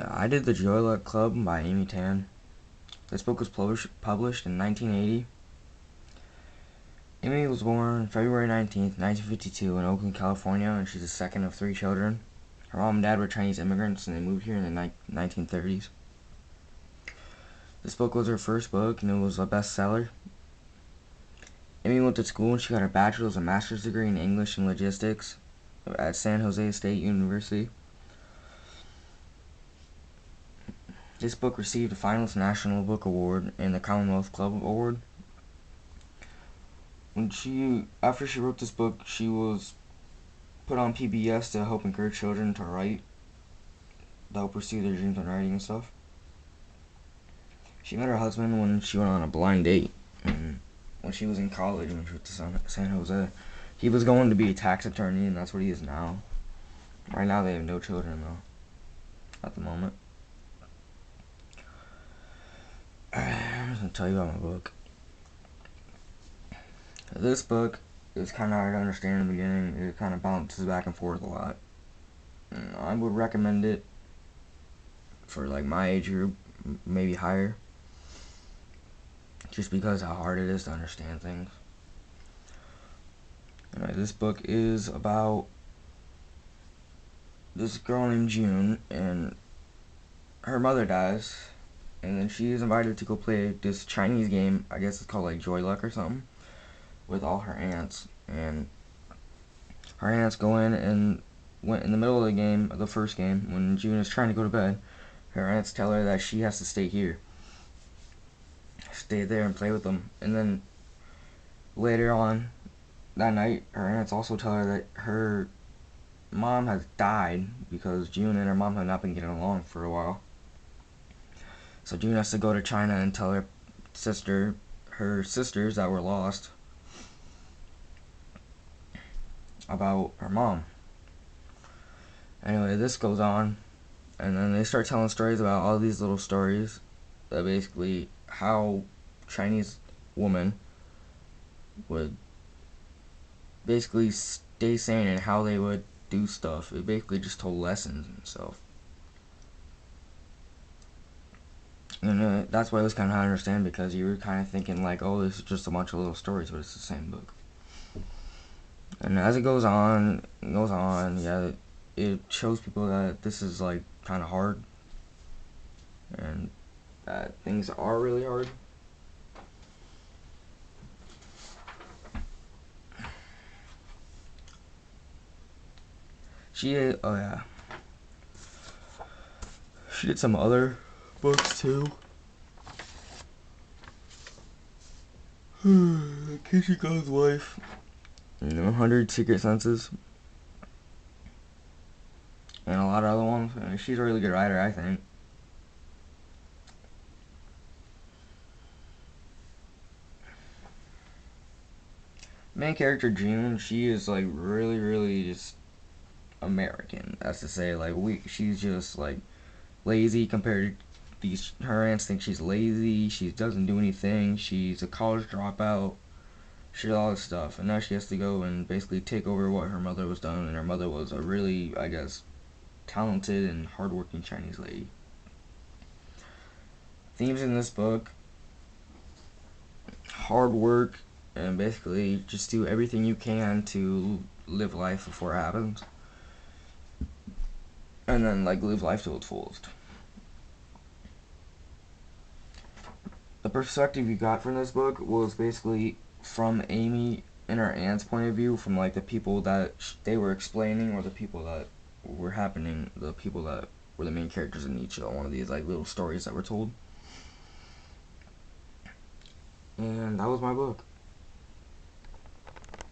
Yeah, I did The Joy Luck Club by Amy Tan. This book was published in 1980. Amy was born February 19th, 1952 in Oakland, California, and she's the second of three children. Her mom and dad were Chinese immigrants, and they moved here in the 1930s. This book was her first book, and it was a bestseller. Amy went to school, and she got her bachelor's and master's degree in English and logistics at San Jose State University. This book received a finalist National Book Award and the Commonwealth Club Award. After she wrote this book, she was put on PBS to help encourage children to write, to help pursue their dreams in writing and stuff. She met her husband when she went on a blind date, and when she was in college, when she went to San Jose. He was going to be a tax attorney, and that's what he is now. Right now, they have no children, though, at the moment. I'm just going to tell you about my book. This book is kind of hard to understand in the beginning. It kind of bounces back and forth a lot. And I would recommend it for like my age group, maybe higher, just because how hard it is to understand things. Anyway, this book is about this girl named June, and her mother dies, and then she is invited to go play this Chinese game. I guess it's called like Joy Luck or something, with all her aunts. And her aunts go in, and in the middle of the game, the first game, when June is trying to go to bed, her aunts tell her that she has to stay here, stay there and play with them. And then later on that night, her aunts also tell her that her mom has died because June and her mom have not been getting along for a while. So June has to go to China and tell her sisters that were lost, about her mom. Anyway, this goes on, and then they start telling stories about all these little stories that basically how Chinese women would basically stay sane and how they would do stuff. It basically just told lessons and stuff. And that's why it was kind of hard to understand, because you were kind of thinking like, oh, this is just a bunch of little stories, but it's the same book. And as it goes on, yeah, it shows people that this is like kind of hard, and that things are really hard. Oh yeah, she did some other books too. Kishiko's Wife, 100 Secret Senses, and a lot of other ones. I mean, she's a really good writer, I think. Main character June, she is like really just American. That's to say, like she's just like lazy compared to these. Her aunts think she's lazy. She doesn't do anything. She's a college dropout. She did all this stuff, and now she has to go and basically take over what her mother was done. And her mother was a really, I guess, talented and hardworking Chinese lady. Themes in this book: hard work, and basically just do everything you can to live life before it happens, and then like live life to its fullest. The perspective you got from this book was basically from Amy and her aunt's point of view, from like the people that they were explaining, or the people that were happening, the people that were the main characters in each one of these like little stories that were told. And that was my book.